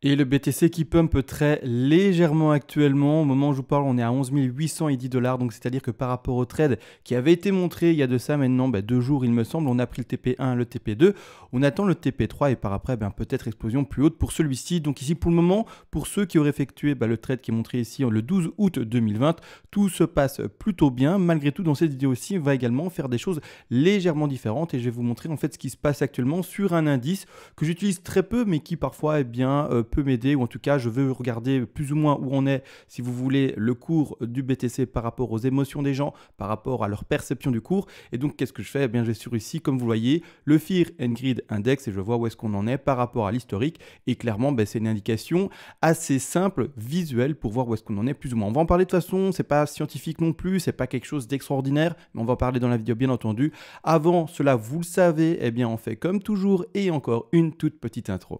Et le BTC qui pump très légèrement actuellement. Au moment où je vous parle, on est à 11 810 $. Donc, c'est-à-dire que par rapport au trade qui avait été montré il y a de ça maintenant 2 jours, il me semble, on a pris le TP1, le TP2. On attend le TP3 et par après, peut-être explosion plus haute pour celui-ci. Donc, ici, pour le moment, pour ceux qui auraient effectué le trade qui est montré ici le 12 août 2020, tout se passe plutôt bien. Malgré tout, dans cette vidéo-ci, on va également faire des choses légèrement différentes et je vais vous montrer en fait ce qui se passe actuellement sur un indice que j'utilise très peu, mais qui parfois peut m'aider, ou en tout cas je veux regarder plus ou moins où on est, si vous voulez, le cours du BTC par rapport aux émotions des gens, par rapport à leur perception du cours. Et donc qu'est-ce que je fais? Je vais sur ici, comme vous voyez, le Fear and Greed Index et je vois où est-ce qu'on en est par rapport à l'historique. Et clairement, c'est une indication assez simple, visuelle, pour voir où est-ce qu'on en est plus ou moins. On va en parler de toute façon, c'est pas scientifique non plus, c'est pas quelque chose d'extraordinaire, mais on va en parler dans la vidéo bien entendu. Avant cela, vous le savez, on fait comme toujours et encore une toute petite intro.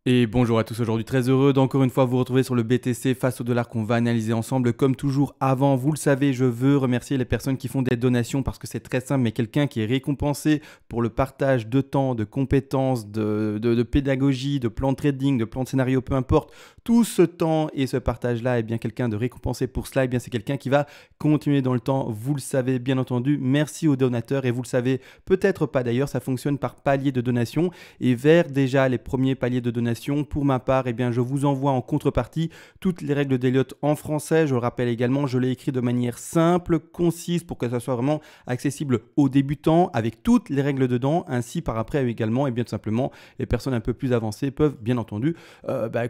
Et bonjour à tous, aujourd'hui très heureux d'encore une fois vous retrouver sur le BTC face au dollar qu'on va analyser ensemble. Comme toujours, avant, vous le savez, je veux remercier les personnes qui font des donations parce que c'est très simple, mais quelqu'un qui est récompensé pour le partage de temps, de compétences, de pédagogie, de plan de trading, de plan de scénario, peu importe, tout ce temps et ce partage-là, quelqu'un de récompensé pour cela, c'est quelqu'un qui va continuer dans le temps, vous le savez bien entendu. Merci aux donateurs et vous le savez peut-être pas d'ailleurs, ça fonctionne par palier de donation et vers déjà les premiers paliers de donation. Pour ma part, je vous envoie en contrepartie toutes les règles d'Elliott en français. Je le rappelle également, je l'ai écrit de manière simple, concise, pour que ça soit vraiment accessible aux débutants, avec toutes les règles dedans. Ainsi, par après également, tout simplement, les personnes un peu plus avancées peuvent, bien entendu,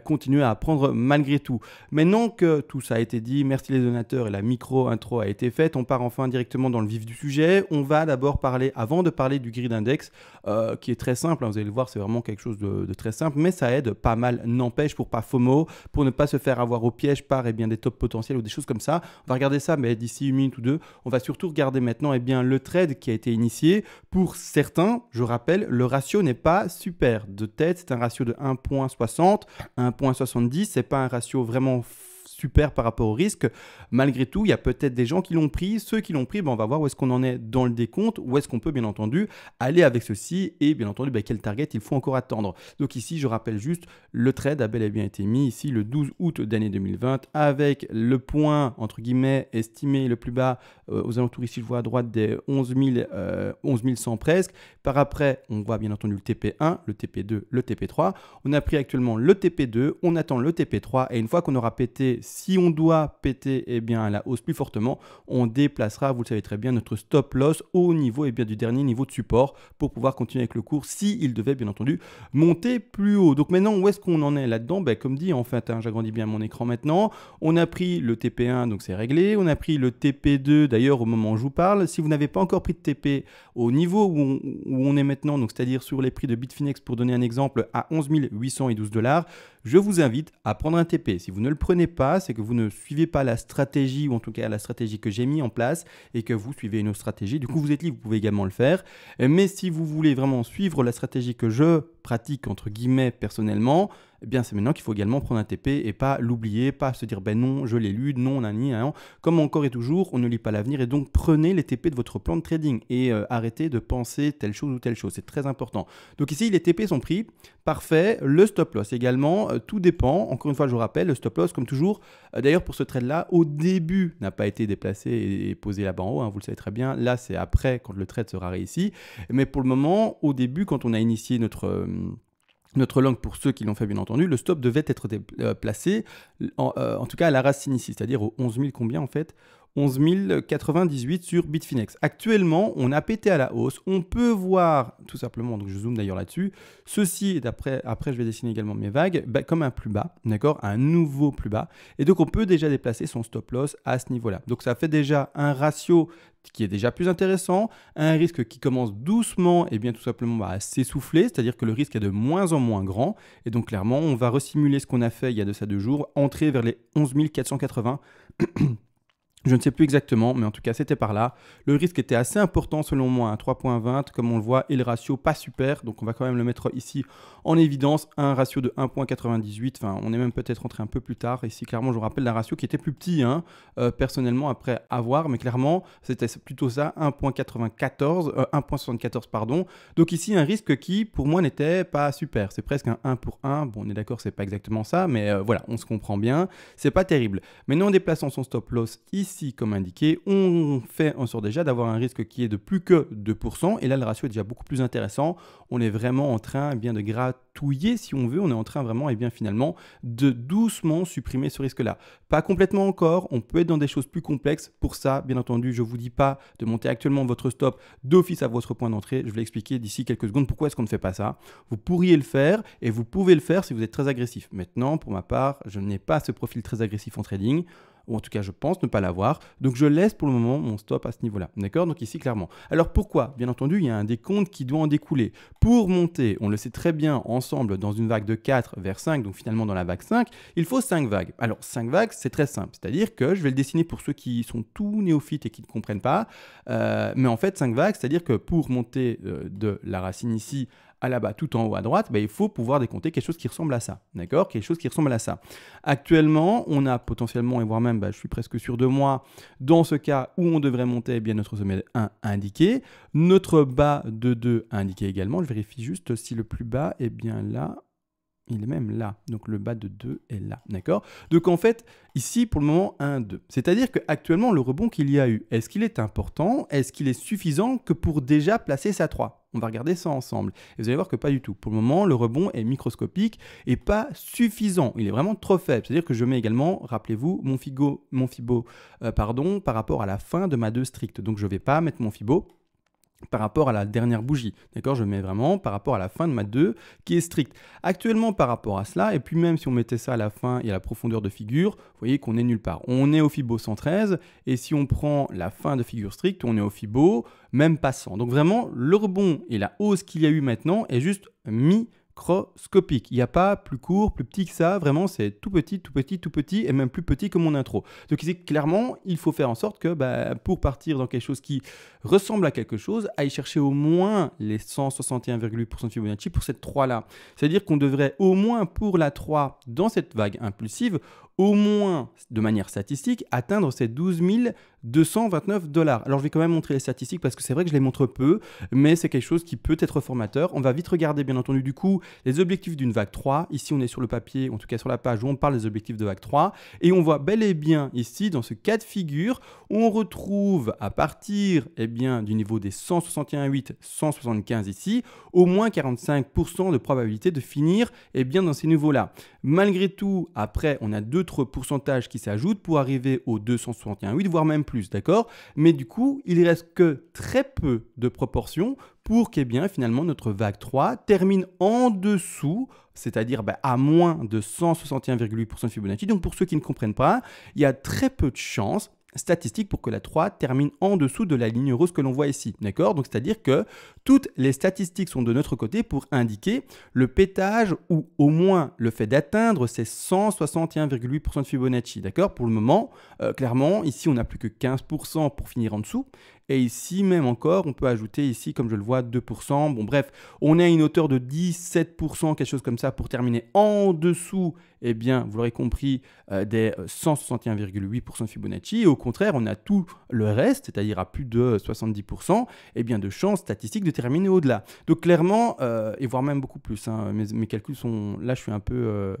continuer à apprendre malgré tout. Maintenant que tout ça a été dit, merci les donateurs et la micro-intro a été faite, on part enfin directement dans le vif du sujet. On va d'abord parler, avant de parler du grid index, qui est très simple, vous allez le voir, c'est vraiment quelque chose de très simple, mais ça aide pas mal, n'empêche, pour pas FOMO, pour ne pas se faire avoir au piège par des tops potentiels ou des choses comme ça. On va regarder ça d'ici une minute ou deux. On va surtout regarder maintenant le trade qui a été initié. Pour certains, je rappelle, le ratio n'est pas super. De tête, c'est un ratio de 1.60, 1.70, c'est pas un ratio vraiment super par rapport au risque. Malgré tout, il y a peut-être des gens qui l'ont pris. Ceux qui l'ont pris, on va voir où est-ce qu'on en est dans le décompte, où est-ce qu'on peut bien entendu aller avec ceci et bien entendu quel target il faut encore attendre. Donc ici, je rappelle juste, le trade a bel et bien été mis ici le 12 août d'année 2020 avec le point entre guillemets estimé le plus bas aux alentours ici, je vois à droite des 11 100 presque. Par après, on voit bien entendu le TP1, le TP2, le TP3. On a pris actuellement le TP2, on attend le TP3 et une fois qu'on aura pété, si on doit péter à la hausse plus fortement, on déplacera, vous le savez très bien, notre stop loss au niveau du dernier niveau de support pour pouvoir continuer avec le cours s'il devait bien entendu monter plus haut. Donc maintenant, où est-ce qu'on en est là-dedans? Comme dit, en fait, j'agrandis bien mon écran maintenant. On a pris le TP1, donc c'est réglé. On a pris le TP2, d'ailleurs au moment où je vous parle. Si vous n'avez pas encore pris de TP au niveau où on est maintenant, donc c'est-à-dire sur les prix de Bitfinex pour donner un exemple à 11 812 $, je vous invite à prendre un TP. Si vous ne le prenez pas, c'est que vous ne suivez pas la stratégie, ou en tout cas la stratégie que j'ai mis en place, et que vous suivez une autre stratégie. Du coup, vous êtes libre, vous pouvez également le faire. Mais si vous voulez vraiment suivre la stratégie que je pratique, entre guillemets, personnellement, c'est maintenant qu'il faut également prendre un TP et pas l'oublier, pas se dire non, je l'ai lu, non, nani, non. Comme encore et toujours, on ne lit pas l'avenir et donc prenez les TP de votre plan de trading et arrêtez de penser telle chose ou telle chose, c'est très important. Donc ici, les TP sont pris, parfait, le stop loss également, tout dépend, encore une fois, je vous rappelle, le stop loss, comme toujours, d'ailleurs pour ce trade-là, au début, n'a pas été déplacé et posé là-bas en haut, vous le savez très bien, là c'est après, quand le trade sera réussi, mais pour le moment, au début, quand on a initié notre langue, pour ceux qui l'ont fait bien entendu, le stop devait être placé en tout cas à la racine ici, c'est-à-dire au 11 000 combien en fait 11 098 sur Bitfinex. Actuellement, on a pété à la hausse. On peut voir tout simplement, donc je zoome d'ailleurs là-dessus, ceci, après je vais dessiner également mes vagues, comme un plus bas, d'accord, un nouveau plus bas. Et donc on peut déjà déplacer son stop loss à ce niveau-là. Donc ça fait déjà un ratio qui est déjà plus intéressant, un risque qui commence doucement tout simplement à s'essouffler, c'est-à-dire que le risque est de moins en moins grand. Et donc clairement, on va resimuler ce qu'on a fait il y a de ça 2 jours, entrer vers les 11 480 Je ne sais plus exactement, mais en tout cas, c'était par là. Le risque était assez important selon moi, à 3,20, comme on le voit, et le ratio pas super. Donc, on va quand même le mettre ici en évidence. Un ratio de 1,98. Enfin, on est même peut-être rentré un peu plus tard. Ici, clairement, je vous rappelle d'un ratio qui était plus petit, hein, personnellement, après avoir. Mais clairement, c'était plutôt ça, 1,74, pardon. Donc ici, un risque qui, pour moi, n'était pas super. C'est presque un 1 pour 1. Bon, on est d'accord, c'est pas exactement ça, mais voilà, on se comprend bien. C'est pas terrible. Maintenant, en déplaçant son stop loss ici, comme indiqué, on fait en sorte déjà d'avoir un risque qui est de plus que 2%. Et là, le ratio est déjà beaucoup plus intéressant. On est vraiment en train bien de gratouiller, si on veut. On est en train vraiment, et bien finalement, de doucement supprimer ce risque-là. Pas complètement encore. On peut être dans des choses plus complexes. Pour ça, bien entendu, je ne vous dis pas de monter actuellement votre stop d'office à votre point d'entrée. Je vais l'expliquer d'ici quelques secondes pourquoi est-ce qu'on ne fait pas ça. Vous pourriez le faire et vous pouvez le faire si vous êtes très agressif. Maintenant, pour ma part, je n'ai pas ce profil très agressif en trading, ou en tout cas je pense ne pas l'avoir, donc je laisse pour le moment mon stop à ce niveau-là, d'accord? Donc ici clairement. Alors pourquoi? Bien entendu, il y a un décompte qui doit en découler. Pour monter, on le sait très bien, ensemble dans une vague de 4 vers 5, donc finalement dans la vague 5, il faut 5 vagues. Alors 5 vagues, c'est très simple, c'est-à-dire que je vais le dessiner pour ceux qui sont tout néophytes et qui ne comprennent pas, mais en fait 5 vagues, c'est-à-dire que pour monter de la racine ici à là-bas, tout en haut à droite, il faut pouvoir décompter quelque chose qui ressemble à ça, d'accord? Quelque chose qui ressemble à ça. Actuellement, on a potentiellement, et voire même, je suis presque sûr de moi, dans ce cas où on devrait monter, eh bien, notre sommet de 1 indiqué, notre bas de 2 indiqué également. Je vérifie juste si le plus bas est bien là. Il est même là, donc le bas de 2 est là, d'accord? Donc en fait, ici pour le moment 1, 2. C'est-à-dire qu'actuellement le rebond qu'il y a eu, est-ce qu'il est important? Est-ce qu'il est suffisant que pour déjà placer sa 3? On va regarder ça ensemble. Et vous allez voir que pas du tout. Pour le moment, le rebond est microscopique et pas suffisant. Il est vraiment trop faible. C'est-à-dire que je mets également, rappelez-vous, mon Fibo par rapport à la fin de ma 2 stricte. Donc je ne vais pas mettre mon Fibo par rapport à la dernière bougie, d'accord? Je mets vraiment par rapport à la fin de ma 2 qui est stricte. Actuellement par rapport à cela, et puis même si on mettait ça à la fin et à la profondeur de figure, vous voyez qu'on est nulle part. On est au Fibo 113, et si on prend la fin de figure stricte, on est au Fibo même pas 100. Donc vraiment, le rebond et la hausse qu'il y a eu maintenant est juste microscopique. Il n'y a pas plus court, plus petit que ça. Vraiment, c'est tout petit, tout petit, tout petit et même plus petit que mon intro. Donc ici, clairement, il faut faire en sorte que pour partir dans quelque chose qui ressemble à quelque chose, aille chercher au moins les 161,8% de Fibonacci pour cette 3-là. C'est-à-dire qu'on devrait au moins pour la 3 dans cette vague impulsive, au moins de manière statistique, atteindre ces 12 229 $. Alors je vais quand même montrer les statistiques parce que c'est vrai que je les montre peu, mais c'est quelque chose qui peut être formateur. On va vite regarder bien entendu du coup les objectifs d'une vague 3. Ici on est sur le papier, en tout cas sur la page où on parle des objectifs de vague 3. Et on voit bel et bien ici dans ce cas de figure, on retrouve à partir du niveau des 161,8, 175 ici, au moins 45% de probabilité de finir dans ces niveaux-là. Malgré tout, après on a d'autres pourcentages qui s'ajoutent pour arriver aux 261,8, voire même plus, d'accord? Mais du coup, il reste que très peu de proportions pour finalement notre vague 3 termine en dessous, c'est-à-dire à moins de 161,8% de Fibonacci. Donc pour ceux qui ne comprennent pas, il y a très peu de chances statistiques pour que la 3 termine en dessous de la ligne rose que l'on voit ici, d'accord? Donc c'est-à-dire que toutes les statistiques sont de notre côté pour indiquer le pétage ou au moins le fait d'atteindre ces 161,8% de Fibonacci, d'accord? Pour le moment, clairement, ici on n'a plus que 15% pour finir en dessous. Et ici, même encore, on peut ajouter ici, comme je le vois, 2%. Bon, bref, on est à une hauteur de 17%, quelque chose comme ça, pour terminer en dessous, vous l'aurez compris, des 161,8% de Fibonacci. Et au contraire, on a tout le reste, c'est-à-dire à plus de 70%, de chances statistiques de terminer au-delà. Donc clairement, et voire même beaucoup plus, hein, mes calculs sont... Là, je suis un peu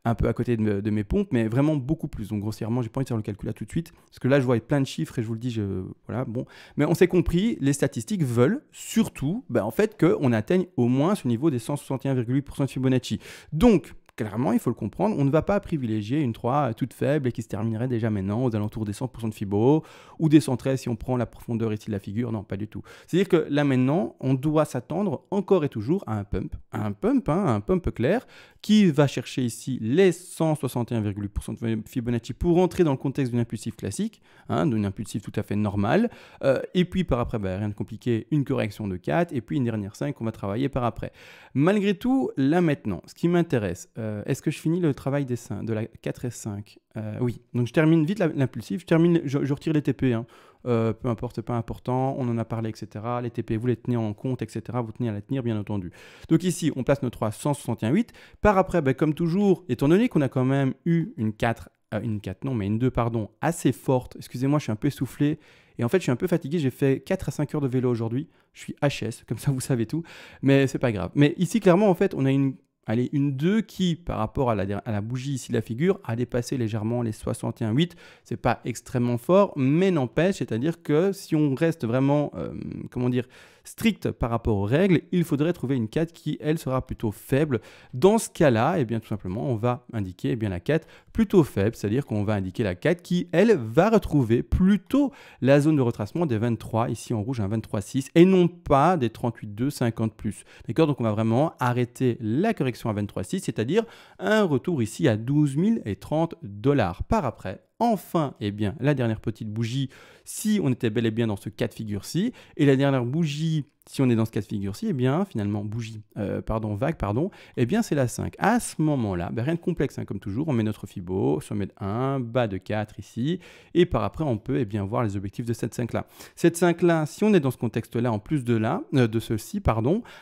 à côté de mes pompes, mais vraiment beaucoup plus. Donc grossièrement, j'ai pas envie de faire le calcul là tout de suite, parce que là, je vois plein de chiffres et je vous le dis, voilà, bon. Mais on s'est compris, les statistiques veulent surtout, en fait, qu'on atteigne au moins ce niveau des 161,8% de Fibonacci. Donc, clairement, il faut le comprendre, on ne va pas privilégier une 3 toute faible et qui se terminerait déjà maintenant aux alentours des 100% de Fibo ou des 113 si on prend la profondeur ici de la figure. Non, pas du tout. C'est-à-dire que là maintenant, on doit s'attendre encore et toujours à un pump clair qui va chercher ici les 161,8% de Fibonacci pour entrer dans le contexte d'une impulsive classique, d'une impulsive tout à fait normale. Et puis par après, rien de compliqué, une correction de 4 et puis une dernière 5 qu'on va travailler par après. Malgré tout, là maintenant, ce qui m'intéresse, est-ce que je finis le travail des 5, de la 4 et 5? Oui, donc je termine vite l'impulsif, je retire les TP, hein. Peu importe, c'est pas important, on en a parlé, etc. Les TP, vous les tenez en compte, etc. Vous tenez à les tenir, bien entendu. Donc ici, on place nos 3 161,8. Par après, ben, comme toujours, étant donné qu'on a quand même eu une 4, une 2, pardon, assez forte. Excusez-moi, je suis un peu essoufflé. Et en fait, je suis un peu fatigué. J'ai fait 4 à 5 heures de vélo aujourd'hui. Je suis HS, comme ça, vous savez tout. Mais c'est pas grave. Mais ici, clairement, en fait, on a une 2 qui, par rapport à la bougie ici de la figure, a dépassé légèrement les 61,8. C'est pas extrêmement fort, mais n'empêche, c'est-à-dire que si on reste vraiment, comment dire, strict par rapport aux règles, il faudrait trouver une 4 qui, elle, sera plutôt faible. Dans ce cas-là, eh bien, tout simplement, on va indiquer eh bien, la 4 plutôt faible, c'est-à-dire qu'on va indiquer la 4 qui, elle, va retrouver plutôt la zone de retracement des 23, ici en rouge un 23,6, et non pas des 38,2, 50 plus. D'accord? Donc on va vraiment arrêter la correction à 23,6, c'est-à-dire un retour ici à 12 030 $. Par après, enfin, eh bien, la dernière petite bougie, si on était bel et bien dans ce cas de figure-ci, et la dernière bougie, si on est dans ce cas de figure-ci, eh bien, finalement, vague, eh bien, c'est la 5. À ce moment-là, ben, rien de complexe, hein, comme toujours, on met notre Fibo, sommet de 1, bas de 4 ici, et par après, on peut eh bien, voir les objectifs de cette 5-là. Cette 5-là, si on est dans ce contexte-là, en plus de ceci,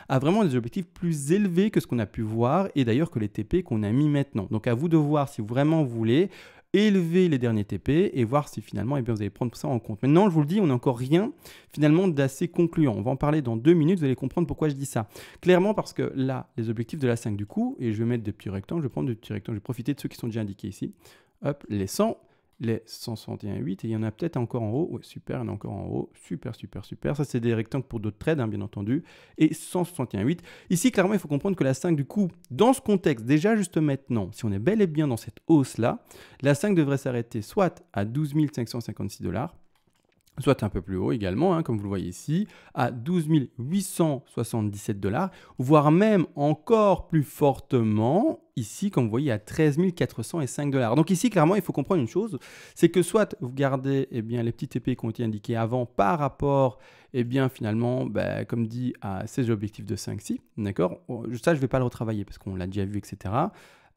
a vraiment des objectifs plus élevés que ce qu'on a pu voir, et d'ailleurs que les TP qu'on a mis maintenant. Donc, à vous de voir si vraiment vous voulez élever les derniers TP et voir si finalement eh bien, vous allez prendre ça en compte. Maintenant, je vous le dis, on n'a encore rien finalement d'assez concluant. On va en parler dans 2 minutes, vous allez comprendre pourquoi je dis ça. Clairement parce que là, les objectifs de la 5 du coup, et je vais mettre des petits rectangles, je vais prendre des petits rectangles, je vais profiter de ceux qui sont déjà indiqués ici. Hop, les 100, les 161,8 et il y en a peut-être encore en haut. Ouais, super, il y en a encore en haut. Super, super, super. Ça, c'est des rectangles pour d'autres trades, hein, bien entendu. Et 161,8. Ici, clairement, il faut comprendre que la 5, du coup, dans ce contexte, déjà juste maintenant, si on est bel et bien dans cette hausse-là, la 5 devrait s'arrêter soit à 12 556 $, soit un peu plus haut également, hein, comme vous le voyez ici, à 12 877 $, voire même encore plus fortement, ici, comme vous voyez, à 13 405 $. Donc ici, clairement, il faut comprendre une chose, c'est que soit vous gardez eh bien, les petits TP qui ont été indiqués avant par rapport, eh bien, finalement, comme dit, à ces objectifs de 5-6, d'accord? Ça, je ne vais pas le retravailler parce qu'on l'a déjà vu, etc.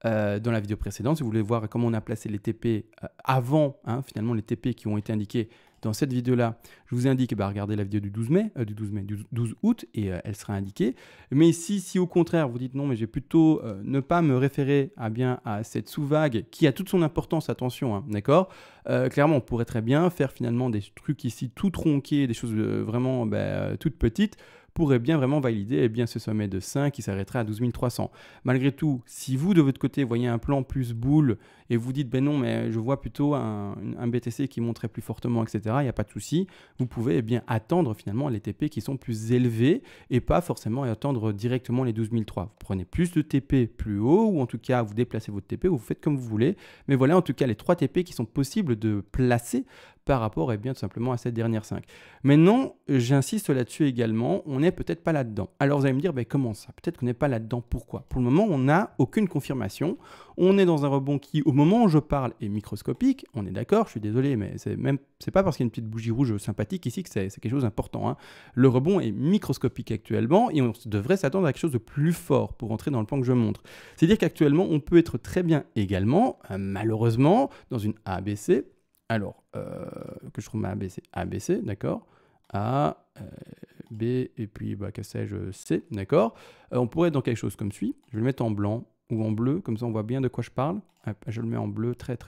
Dans la vidéo précédente, si vous voulez voir comment on a placé les TP avant, hein, finalement, les TP qui ont été indiqués dans cette vidéo-là, je vous indique, regardez la vidéo du 12 août, et elle sera indiquée. Mais si au contraire, vous dites non, mais j'ai plutôt ne pas me référer à cette sous-vague qui a toute son importance, attention, hein, d'accord? Clairement, on pourrait très bien faire finalement des trucs ici tout tronqués, des choses vraiment toutes petites, pourrait bien vraiment valider eh bien, ce sommet de 5 qui s'arrêterait à 12 300. Malgré tout, si vous, de votre côté, voyez un plan plus boule et vous dites, ben non, mais je vois plutôt un BTC qui monterait plus fortement, etc., il n'y a pas de souci, vous pouvez eh bien, attendre finalement les TP qui sont plus élevés et pas forcément attendre directement les 12 300. Vous prenez plus de TP plus haut ou en tout cas, vous déplacez votre TP ou vous faites comme vous voulez. Mais voilà en tout cas les 3 TP qui sont possibles de placer par rapport eh bien, tout simplement à cette dernière 5. Maintenant, j'insiste là-dessus également, on n'est peut-être pas là-dedans. Alors vous allez me dire, comment ça? Peut-être qu'on n'est pas là-dedans, pourquoi? Pour le moment, on n'a aucune confirmation. On est dans un rebond qui, au moment où je parle, est microscopique. On est d'accord, je suis désolé, mais c'est pas parce qu'il y a une petite bougie rouge sympathique ici que c'est quelque chose d'important, hein. Le rebond est microscopique actuellement et on devrait s'attendre à quelque chose de plus fort pour entrer dans le plan que je montre. C'est-à-dire qu'actuellement, on peut être très bien également, malheureusement, dans une ABC. Alors, que je trouve ma ABC, d'accord? A, B, et puis, que sais-je, C, d'accord? On pourrait être dans quelque chose comme suit. Je vais le mettre en blanc ou en bleu, comme ça on voit bien de quoi je parle. Je le mets en bleu très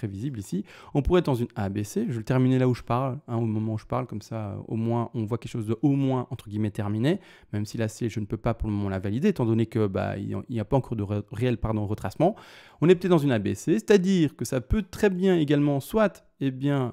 visible ici. On pourrait être dans une ABC. Je vais le terminer là où je parle, hein, au moment où je parle, comme ça au moins on voit quelque chose de au moins entre guillemets terminé, même si la C je ne peux pas pour le moment la valider, étant donné que il n'y a pas encore de réel retracement. On est peut-être dans une ABC, c'est-à-dire que ça peut très bien également soit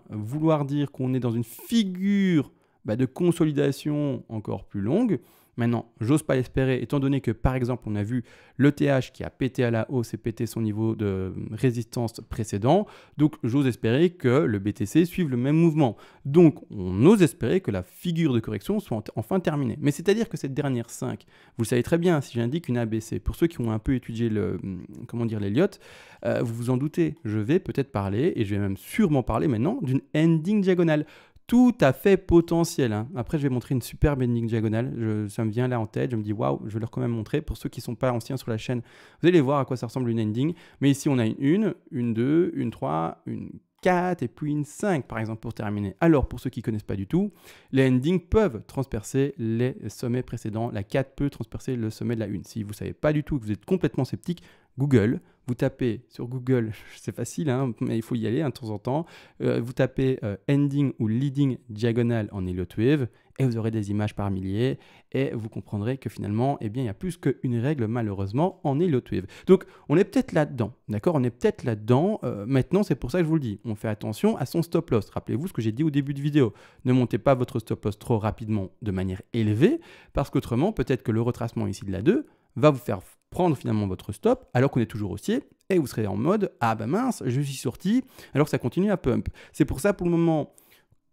vouloir dire qu'on est dans une figure de consolidation encore plus longue. Maintenant, j'ose pas l'espérer, étant donné que, par exemple, on a vu l'ETH qui a pété à la hausse et pété son niveau de résistance précédent. Donc, j'ose espérer que le BTC suive le même mouvement. Donc, on ose espérer que la figure de correction soit enfin terminée. Mais c'est-à-dire que cette dernière 5, vous le savez très bien, si j'indique une ABC, pour ceux qui ont un peu étudié l'Elliott, vous vous en doutez, je vais peut-être parler, et je vais même sûrement parler maintenant, d'une ending diagonale. tout à fait potentiel, hein. Après, je vais montrer une superbe ending diagonale. Ça me vient là en tête. Je me dis, waouh, je vais leur quand même montrer. Pour ceux qui ne sont pas anciens sur la chaîne, vous allez voir à quoi ça ressemble une ending. Mais ici, on a une 2, une 3, une 4 et puis une 5 par exemple pour terminer. Alors pour ceux qui ne connaissent pas du tout, les endings peuvent transpercer les sommets précédents. La 4 peut transpercer le sommet de la 1. Si vous ne savez pas du tout, que vous êtes complètement sceptique, Google, vous tapez sur Google, c'est facile, hein, mais il faut y aller de temps en temps, vous tapez ending ou leading diagonale en Elliott Wave et vous aurez des images par milliers et vous comprendrez que finalement, eh bien, il y a plus qu'une règle malheureusement en Elliott Wave. Donc on est peut-être là-dedans, d'accord? On est peut-être là-dedans. Maintenant, c'est pour ça que je vous le dis, on fait attention à son stop loss. Rappelez-vous ce que j'ai dit au début de vidéo. Ne montez pas votre stop loss trop rapidement de manière élevée parce qu'autrement, peut-être que le retracement ici de la 2 va vous faire prendre finalement votre stop alors qu'on est toujours haussier et vous serez en mode ah bah mince, je suis sorti alors que ça continue à pump. C'est pour ça pour le moment,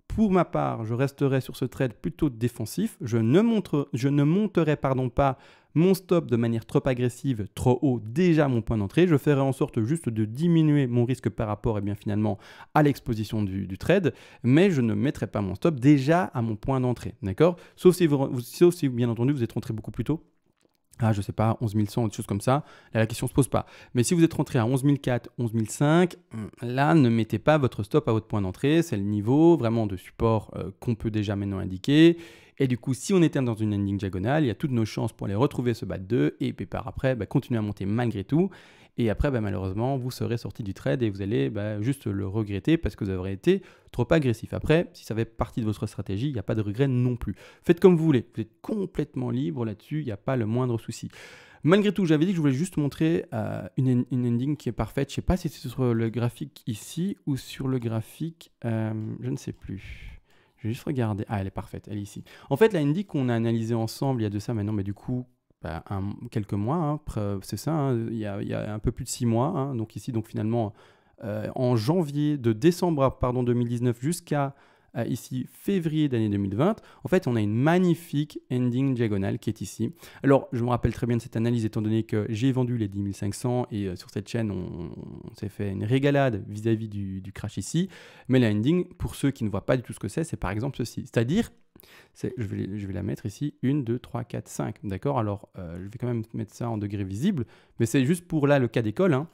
pour ma part, je resterai sur ce trade plutôt défensif. Je ne monterai pas mon stop de manière trop agressive, trop haut, déjà mon point d'entrée. Je ferai en sorte juste de diminuer mon risque par rapport finalement à l'exposition du trade, mais je ne mettrai pas mon stop déjà à mon point d'entrée, d'accord? Sauf si bien entendu vous êtes rentré beaucoup plus tôt. Ah, je sais pas, 11 100 ou des choses comme ça, là la question ne se pose pas. Mais si vous êtes rentré à 11 400, 11 500, là ne mettez pas votre stop à votre point d'entrée, c'est le niveau vraiment de support qu'on peut déjà maintenant indiquer. Et du coup, si on était dans une ending diagonale, il y a toutes nos chances pour aller retrouver ce bas de 2 et puis par après, continuer à monter malgré tout. Et après, malheureusement, vous serez sorti du trade et vous allez juste le regretter parce que vous avez été trop agressif. Après, si ça fait partie de votre stratégie, il n'y a pas de regret non plus. Faites comme vous voulez. Vous êtes complètement libre là-dessus. Il n'y a pas le moindre souci. Malgré tout, j'avais dit que je voulais juste montrer une ending qui est parfaite. Je ne sais pas si c'est sur le graphique ici ou sur le graphique, je ne sais plus. Je vais juste regarder. Ah, elle est parfaite, elle est ici. En fait, la ending qu'on a analysée ensemble il y a de ça maintenant, mais du coup, quelques mois, hein, c'est ça, hein, il y a un peu plus de 6 mois. Hein, donc ici, finalement, en de décembre 2019 jusqu'à ici février d'année 2020, en fait, on a une magnifique ending diagonale qui est ici. Alors, je me rappelle très bien de cette analyse étant donné que j'ai vendu les 10 500 et sur cette chaîne, on s'est fait une régalade vis-à-vis du crash ici. Mais la ending, pour ceux qui ne voient pas du tout ce que c'est par exemple ceci. C'est-à-dire, je vais la mettre ici, 1, 2, 3, 4, 5. D'accord? Alors, je vais quand même mettre ça en degré visible, mais c'est juste pour là le cas d'école. Hein.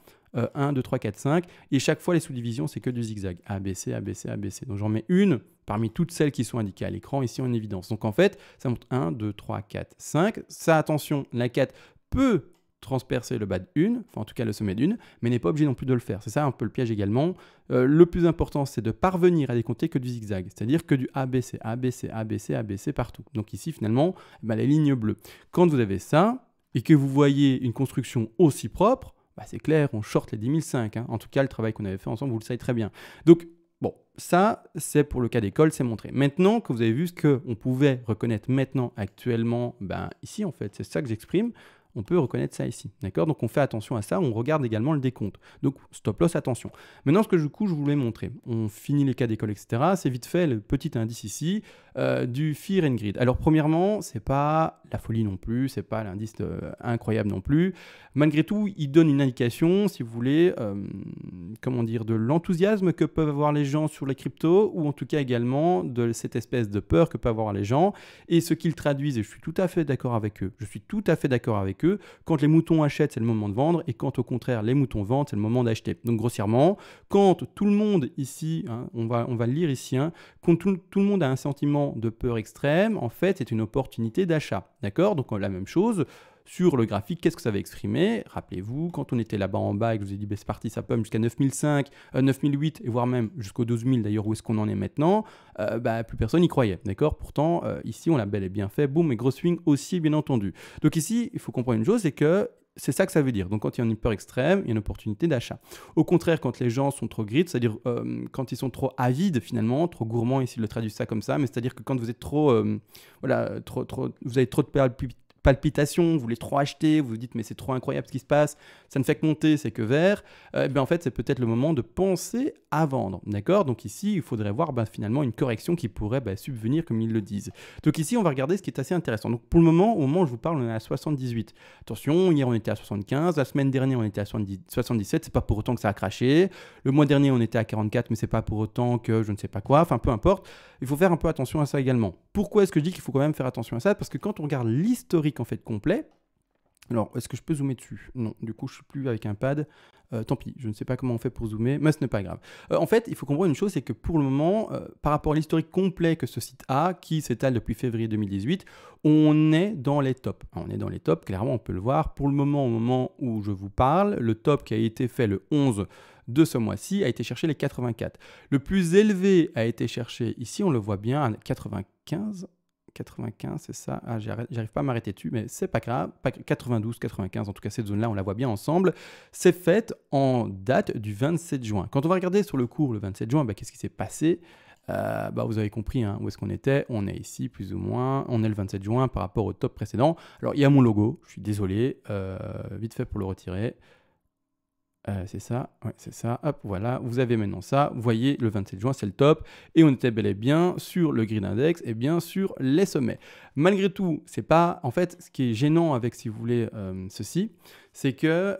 1, 2, 3, 4, 5. Et chaque fois, les sous-divisions, c'est que du zigzag. A, B, C, A, B, C, A, B, C. Donc, j'en mets une parmi toutes celles qui sont indiquées à l'écran ici en évidence. Donc, en fait, ça montre 1, 2, 3, 4, 5. Ça, attention, la 4 peut transpercer le bas de 1, enfin en tout cas le sommet d'une, mais n'est pas obligé non plus de le faire. C'est ça un peu le piège également. Le plus important, c'est de parvenir à décompter que du zigzag, c'est-à-dire que du ABC, ABC, ABC, ABC partout. Donc ici, finalement, les lignes bleues. Quand vous avez ça, et que vous voyez une construction aussi propre, c'est clair, on short les 10 500. Hein. En tout cas, le travail qu'on avait fait ensemble, vous le savez très bien. Donc, bon, ça, c'est pour le cas d'école, c'est montré. Maintenant que vous avez vu ce qu'on pouvait reconnaître maintenant, actuellement, ici, en fait, c'est ça que j'exprime. On peut reconnaître ça ici, d'accord? Donc, on fait attention à ça. On regarde également le décompte. Donc, stop loss, attention. Maintenant, ce que je voulais montrer, on finit les cas d'école, etc. C'est vite fait le petit indice ici du Fear and Greed. Alors, premièrement, c'est pas la folie non plus, c'est pas l'indice incroyable non plus. Malgré tout, il donne une indication, si vous voulez, de l'enthousiasme que peuvent avoir les gens sur les cryptos, ou en tout cas également de cette espèce de peur que peuvent avoir les gens, et ce qu'ils traduisent, et je suis tout à fait d'accord avec eux. Quand les moutons achètent, c'est le moment de vendre, et quand au contraire les moutons vendent, c'est le moment d'acheter. Donc grossièrement, quand tout le monde ici, hein, on va le lire ici, hein, quand tout le monde a un sentiment de peur extrême, en fait, c'est une opportunité d'achat. D'accord? Donc la même chose. Sur le graphique, qu'est-ce que ça va exprimer? Rappelez-vous, quand on était là-bas en bas et que je vous ai dit, c'est parti, ça pump jusqu'à 9005, 9008 et voire même jusqu'au 12000 d'ailleurs, où est-ce qu'on en est maintenant, plus personne n'y croyait. D'accord? Pourtant, ici, on l'a bel et bien fait. Boum, et gros swing aussi, bien entendu. Donc ici, il faut comprendre une chose, c'est que c'est ça que ça veut dire. Donc, quand il y a une peur extrême, il y a une opportunité d'achat. Au contraire, quand les gens sont trop greedy, c'est-à-dire quand ils sont trop avides finalement, trop gourmands, ici, ils le traduisent ça comme ça, mais c'est-à-dire que quand vous êtes trop, vous avez trop de palpitations, vous voulez trop acheter, vous vous dites mais c'est trop incroyable ce qui se passe, ça ne fait que monter, c'est que vert, en fait c'est peut-être le moment de penser à vendre, d'accord? Donc ici il faudrait voir finalement une correction qui pourrait subvenir comme ils le disent. Donc ici on va regarder ce qui est assez intéressant. Donc pour le moment, au moment où je vous parle, on est à 78. Attention, hier on était à 75, la semaine dernière on était à 77, c'est pas pour autant que ça a craché. Le mois dernier on était à 44, mais c'est pas pour autant que je ne sais pas quoi, enfin peu importe. Il faut faire un peu attention à ça également. Pourquoi est-ce que je dis qu'il faut quand même faire attention à ça? Parce que quand on regarde l'historique en fait complet, alors est-ce que je peux zoomer dessus? Non, du coup je suis plus avec un pad. Tant pis, je ne sais pas comment on fait pour zoomer, mais ce n'est pas grave. En fait, il faut comprendre une chose, c'est que pour le moment, par rapport à l'historique complet que ce site a, qui s'étale depuis février 2018, on est dans les tops. On est dans les tops, clairement, on peut le voir. Pour le moment, au moment où je vous parle, le top qui a été fait le 11 de ce mois-ci a été cherché les 84. Le plus élevé a été cherché ici, on le voit bien, à 95. 95, c'est ça. Ah, j'arrive pas à m'arrêter dessus, mais c'est pas grave. 92, 95, en tout cas, cette zone-là, on la vois bien ensemble. C'est fait en date du 27 juin. Quand on va regarder sur le cours le 27 juin, qu'est-ce qui s'est passé? Vous avez compris où est-ce qu'on était. On est ici, plus ou moins. On est le 27 juin par rapport au top précédent. Alors, il y a mon logo. Je suis désolé. Vite fait pour le retirer. C'est ça, ouais, c'est ça. Hop, voilà, vous avez maintenant ça. Vous voyez, le 27 juin, c'est le top. Et on était bel et bien sur le grid index et bien sur les sommets. Malgré tout, c'est pas... En fait, ce qui est gênant avec, si vous voulez, ceci, c'est que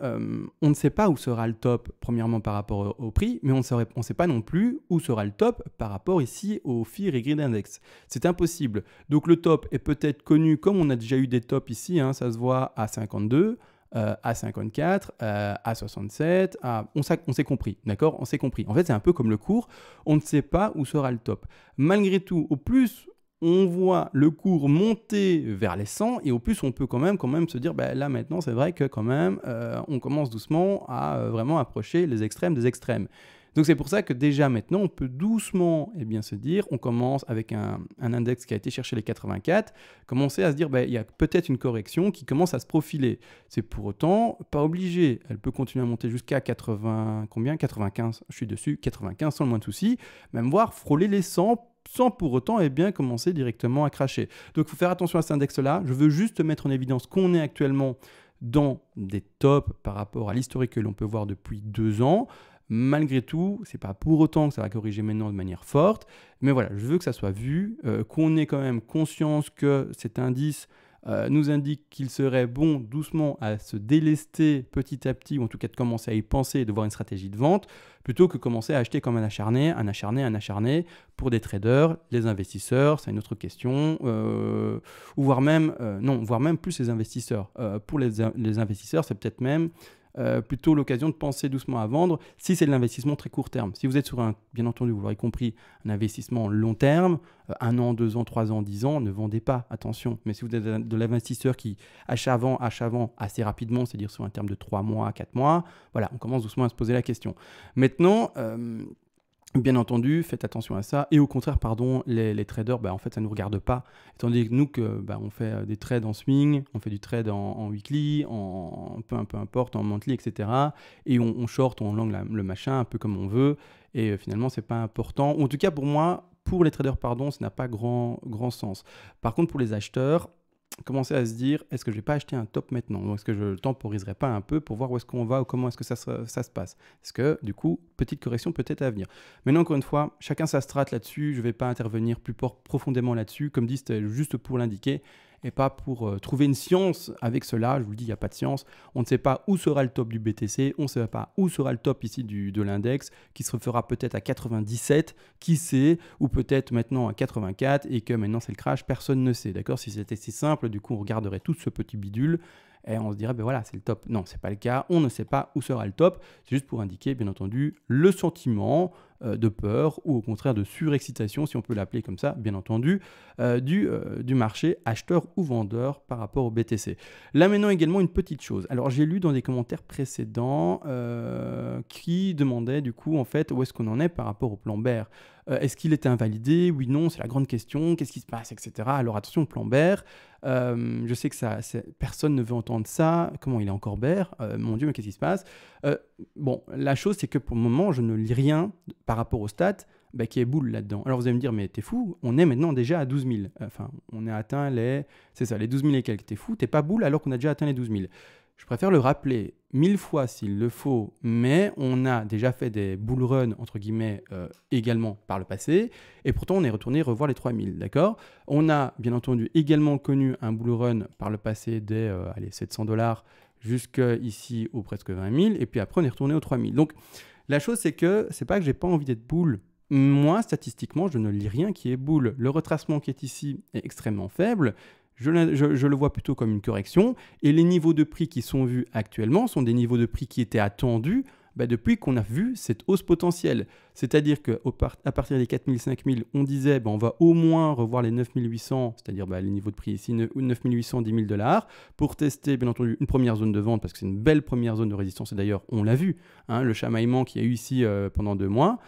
on ne sait pas où sera le top, premièrement par rapport au prix, mais on ne sait pas non plus où sera le top par rapport ici au FIR et grid index. C'est impossible. Donc le top est peut-être connu, comme on a déjà eu des tops ici, ça se voit à 52, à 54, à 67, on s'est compris, d'accord? On s'est compris. En fait, c'est un peu comme le cours, on ne sait pas où sera le top. Malgré tout, au plus on voit le cours monter vers les 100 et au plus on peut quand même se dire, là maintenant c'est vrai que quand même on commence doucement à vraiment approcher les extrêmes des extrêmes. Donc c'est pour ça que déjà maintenant, on peut doucement se dire, on commence avec un index qui a été chercher les 84, commencer à se dire, il y a peut-être une correction qui commence à se profiler. C'est pour autant pas obligé. Elle peut continuer à monter jusqu'à 80, combien? 95, je suis dessus, 95 sans le moins de soucis, même voir frôler les 100 sans pour autant commencer directement à cracher. Donc il faut faire attention à cet index-là. Je veux juste mettre en évidence qu'on est actuellement dans des tops par rapport à l'historique que l'on peut voir depuis 2 ans. Malgré tout, c'est pas pour autant que ça va corriger maintenant de manière forte, mais voilà, je veux que ça soit vu, qu'on ait quand même conscience que cet indice nous indique qu'il serait bon doucement à se délester petit à petit, ou en tout cas de commencer à y penser et de voir une stratégie de vente, plutôt que commencer à acheter comme un acharné pour des traders, les investisseurs, c'est une autre question, ou voire même plus les investisseurs. Pour les investisseurs, c'est peut-être même plutôt l'occasion de penser doucement à vendre si c'est de l'investissement très court terme. Si vous êtes sur bien entendu, vous l'aurez compris, un investissement long terme, 1 an, 2 ans, 3 ans, 10 ans, ne vendez pas, attention. Mais si vous êtes de l'investisseur qui achète avant assez rapidement, c'est-à-dire sur un terme de 3 mois, 4 mois, voilà, on commence doucement à se poser la question. Maintenant, bien entendu, faites attention à ça. Et au contraire, les traders, en fait, ça ne nous regarde pas. Étant donné que nous, on fait des trades en swing, on fait du trade en weekly, en peu importe, en monthly, etc. Et on short, on long le machin un peu comme on veut. Et finalement, c'est pas important. Ou en tout cas, pour moi, pour les traders, ça n'a pas grand sens. Par contre, pour les acheteurs, commencer à se dire, est-ce que je vais pas acheter un top maintenant? Donc, est-ce que je ne temporiserai pas un peu pour voir où est-ce qu'on va ou comment est-ce que ça se passe? Est-ce que, du coup, petite correction peut-être à venir. Maintenant, encore une fois, chacun sa strat là-dessus. Je ne vais pas intervenir plus profondément là-dessus. Comme dit, c'était juste pour l'indiquer et pas pour trouver une science avec cela. Je vous le dis, il n'y a pas de science. On ne sait pas où sera le top du BTC. On ne sait pas où sera le top ici de l'index qui se refera peut-être à 97, qui sait, ou peut-être maintenant à 84 et que maintenant c'est le crash, personne ne sait. D'accord? Si c'était si simple, du coup, on regarderait tout ce petit bidule et on se dirait, voilà, c'est le top. Non, ce n'est pas le cas. On ne sait pas où sera le top. C'est juste pour indiquer, bien entendu, le sentiment de peur ou au contraire de surexcitation, si on peut l'appeler comme ça, bien entendu, du marché acheteur ou vendeur par rapport au BTC. Là maintenant également une petite chose. Alors j'ai lu dans des commentaires précédents qui demandaient du coup en fait où est-ce qu'on en est par rapport au plan bear. Est-ce qu'il était invalidé? Oui, non, c'est la grande question. Qu'est-ce qui se passe, etc. Alors attention, plan bear. Je sais que personne ne veut entendre ça. Comment il est encore bear? Mon Dieu, mais qu'est-ce qui se passe? Bon, la chose, c'est que pour le moment, je ne lis rien par rapport au stats qui est boule là-dedans. Alors vous allez me dire, mais t'es fou, on est maintenant déjà à 12 000. Enfin, on a atteint les 12 000 et quelques. T'es fou, t'es pas boule alors qu'on a déjà atteint les 12 000. Je préfère le rappeler 1000 fois s'il le faut, mais on a déjà fait des bull runs, entre guillemets, également par le passé, et pourtant on est retourné revoir les 3000, d'accord? On a bien entendu également connu un bull run par le passé des 700 $ jusqu'ici aux presque 20 000, et puis après on est retourné aux 3000. Donc la chose c'est que c'est pas que j'ai pas envie d'être bull. Moi, statistiquement, je ne lis rien qui est bull. Le retracement qui est ici est extrêmement faible. Je le vois plutôt comme une correction. Et les niveaux de prix qui sont vus actuellement sont des niveaux de prix qui étaient attendus depuis qu'on a vu cette hausse potentielle. C'est-à-dire qu'à partir des 4000, 5000, on disait on va au moins revoir les 9800, c'est-à-dire les niveaux de prix ici, 9800, 10 000 $, pour tester bien entendu une première zone de vente, parce que c'est une belle première zone de résistance. Et d'ailleurs, on l'a vu, le chamaillement qu'il y a eu ici pendant 2 mois.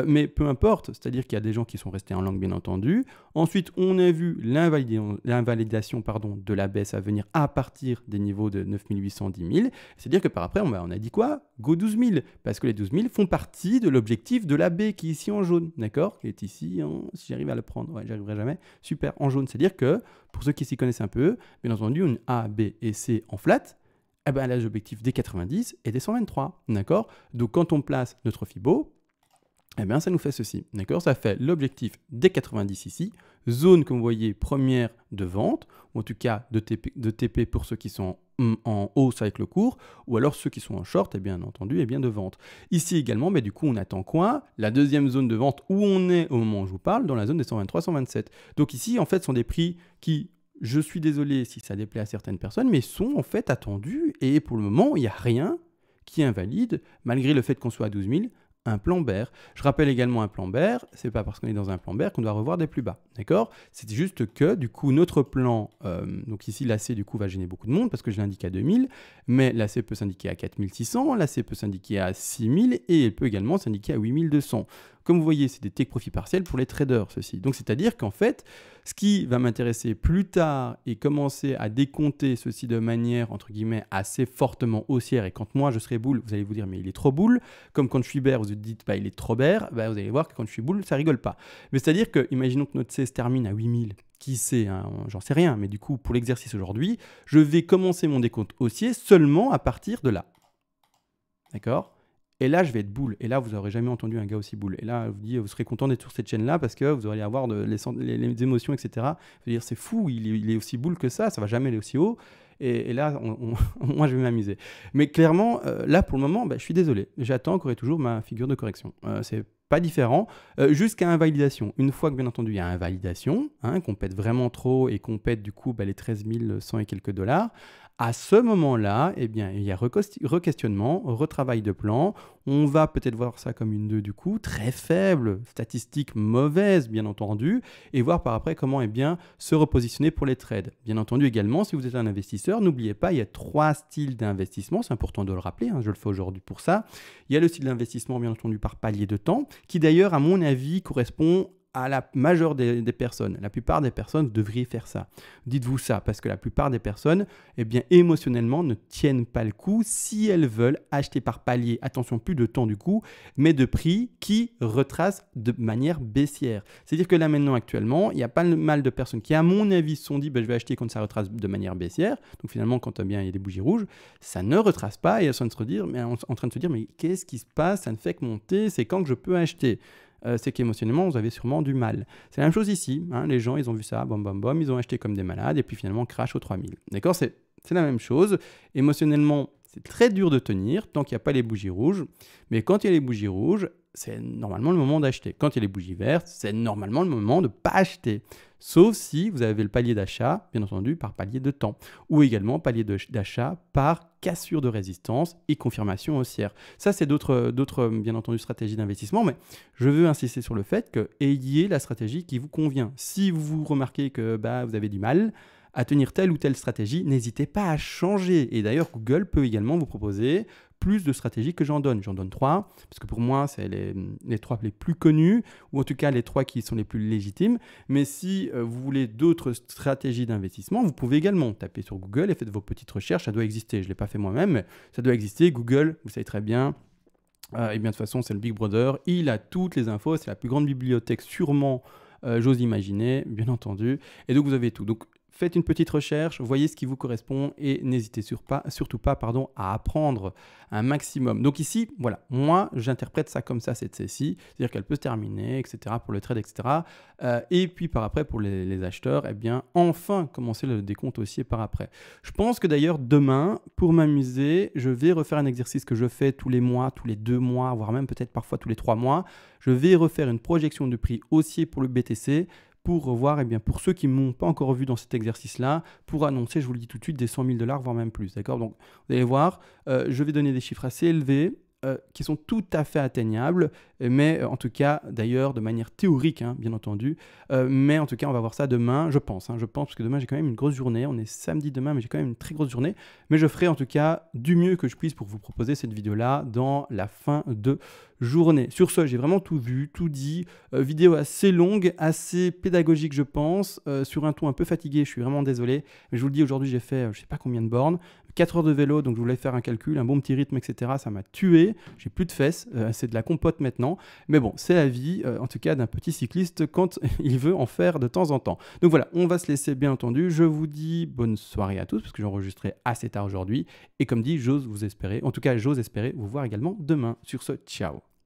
Mais peu importe, c'est-à-dire qu'il y a des gens qui sont restés en langue, bien entendu. Ensuite, on a vu l'invalidation de la baisse à venir à partir des niveaux de 9800, 10 000. C'est-à-dire que par après, on a dit quoi? Go 12 000, parce que les 12 000 font partie de l'objectif de la B qui est ici en jaune, d'accord? Qui est ici, si j'arrive à le prendre, ouais, j'y arriverai jamais, super, en jaune. C'est-à-dire que, pour ceux qui s'y connaissent un peu, bien entendu, une A, B et C en flat, elle a l'objectif des 90 et des 123, d'accord? Donc quand on place notre Fibo, ça nous fait ceci, d'accord? Ça fait l'objectif des 90 ici, zone, comme vous voyez, première de vente, ou en tout cas de TP pour ceux qui sont en hausse avec le cours, ou alors ceux qui sont en short, et bien entendu, de vente. Ici également, du coup, on attend quoi? La deuxième zone de vente où on est au moment où je vous parle, dans la zone des 123, 127. Donc ici, en fait, sont des prix qui, je suis désolé si ça déplaît à certaines personnes, mais sont en fait attendus, et pour le moment, il n'y a rien qui invalide, malgré le fait qu'on soit à 12 000, un plan bear. Je rappelle également un plan bear, c'est pas parce qu'on est dans un plan bear qu'on doit revoir des plus bas, d'accord? C'est juste que, du coup, notre plan, donc ici, l'AC, du coup, va gêner beaucoup de monde parce que je l'indique à 2000, mais l'AC peut s'indiquer à 4600, l'AC peut s'indiquer à 6000 et elle peut également s'indiquer à 8200. Comme vous voyez, c'est des take profit partiels pour les traders, ceci. Donc, c'est-à-dire qu'en fait, ce qui va m'intéresser plus tard et commencer à décompter ceci de manière, entre guillemets, assez fortement haussière, et quand moi je serai bull, vous allez vous dire, mais il est trop bull, comme quand je suis bear, vous vous dites, il est trop bear, vous allez voir que quand je suis bull, ça rigole pas. Mais c'est-à-dire que, imaginons que notre C se termine à 8000, qui sait, j'en sais rien, mais du coup, pour l'exercice aujourd'hui, je vais commencer mon décompte haussier seulement à partir de là. D'accord? Et là, je vais être bull. Et là, vous n'aurez jamais entendu un gars aussi bull. Et là, vous serez content d'être sur cette chaîne-là parce que vous allez avoir les émotions, etc. Vous allez dire, c'est fou, il est aussi bull que ça va jamais aller aussi haut. Et là, moi, je vais m'amuser. Mais clairement, là, pour le moment, je suis désolé. J'attends encore et toujours ma figure de correction. C'est pas différent, jusqu'à invalidation. Une fois que, bien entendu, il y a invalidation, qu'on pète vraiment trop et qu'on pète du coup les 13 100 et quelques $, à ce moment-là, il y a re-questionnement, retravail de plan. On va peut-être voir ça comme une 2 du coup, très faible, statistique mauvaise, bien entendu, et voir par après comment se repositionner pour les trades. Bien entendu également, si vous êtes un investisseur, n'oubliez pas, il y a 3 styles d'investissement, c'est important de le rappeler, je le fais aujourd'hui pour ça. Il y a le style d'investissement, bien entendu, par palier de temps, qui d'ailleurs, à mon avis, correspond à la majeure des personnes. La plupart des personnes devraient faire ça. Dites-vous ça, parce que la plupart des personnes, émotionnellement, ne tiennent pas le coup si elles veulent acheter par palier, attention, plus de temps du coup, mais de prix qui retracent de manière baissière. C'est-à-dire que là, maintenant, actuellement, il n'y a pas mal de personnes qui, à mon avis, se sont dit, je vais acheter quand ça retrace de manière baissière. Donc finalement, quand il y a des bougies rouges, ça ne retrace pas et elles sont en train de se dire, mais qu'est-ce qui se passe? Ça ne fait que monter, c'est quand que je peux acheter? C'est qu'émotionnellement, vous avez sûrement du mal. C'est la même chose ici. Les gens, ils ont vu ça, bam, bam, bam, ils ont acheté comme des malades et puis finalement, crash aux 3000. D'accord? C'est la même chose. Émotionnellement, c'est très dur de tenir tant qu'il n'y a pas les bougies rouges. Mais quand il y a les bougies rouges, c'est normalement le moment d'acheter. Quand il y a les bougies vertes, c'est normalement le moment de ne pas acheter. Sauf si vous avez le palier d'achat, bien entendu, par palier de temps. Ou également palier d'achat par cassure de résistance et confirmation haussière. Ça, c'est d'autres, bien entendu, stratégies d'investissement. Mais je veux insister sur le fait que ayez la stratégie qui vous convient. Si vous remarquez que vous avez du mal à tenir telle ou telle stratégie, n'hésitez pas à changer. Et d'ailleurs, Google peut également vous proposer plus de stratégies que j'en donne. J'en donne 3, parce que pour moi, c'est les 3 les plus connus, ou en tout cas les 3 qui sont les plus légitimes. Mais si vous voulez d'autres stratégies d'investissement, vous pouvez également taper sur Google et faites vos petites recherches. Ça doit exister. Je ne l'ai pas fait moi-même, mais ça doit exister. Google, vous savez très bien. Et bien de toute façon, c'est le Big Brother. Il a toutes les infos. C'est la plus grande bibliothèque, sûrement, j'ose imaginer, bien entendu. Et donc, vous avez tout. Donc, faites une petite recherche, voyez ce qui vous correspond et n'hésitez surtout pas à apprendre un maximum. Donc ici, voilà, moi, j'interprète ça comme ça, cette session, c'est-à-dire qu'elle peut se terminer, etc., pour le trade, etc. Et puis par après, pour les acheteurs, eh bien, enfin, commencer le décompte haussier par après. Je pense que d'ailleurs, demain, pour m'amuser, je vais refaire un exercice que je fais tous les mois, tous les 2 mois, voire même peut-être parfois tous les 3 mois. Je vais refaire une projection de prix haussier pour le BTC, pour revoir, eh bien, pour ceux qui ne m'ont pas encore vu dans cet exercice-là, pour annoncer, je vous le dis tout de suite, des 100 000 $, voire même plus. D'accord? Donc, vous allez voir, je vais donner des chiffres assez élevés qui sont tout à fait atteignables, mais en tout cas, d'ailleurs, de manière théorique, hein, bien entendu. Mais en tout cas, on va voir ça demain, je pense, parce que demain, j'ai quand même une grosse journée. On est samedi demain, mais j'ai quand même une très grosse journée. Mais je ferai en tout cas du mieux que je puisse pour vous proposer cette vidéo-là dans la fin de journée. Sur ce, j'ai vraiment tout vu, tout dit. Vidéo assez longue, assez pédagogique, je pense, sur un ton un peu fatigué, je suis vraiment désolé. Mais je vous le dis, aujourd'hui, j'ai fait, je ne sais pas combien de bornes, 4 heures de vélo, donc je voulais faire un calcul, un bon petit rythme, etc. Ça m'a tué, j'ai plus de fesses, c'est de la compote maintenant. Mais bon, c'est la vie, en tout cas, d'un petit cycliste quand il veut en faire de temps en temps. Donc voilà, on va se laisser, bien entendu. Je vous dis bonne soirée à tous, parce que j'enregistrerai assez tard aujourd'hui. Et comme dit, j'ose vous espérer, en tout cas, j'ose espérer vous voir également demain. Sur ce, ciao.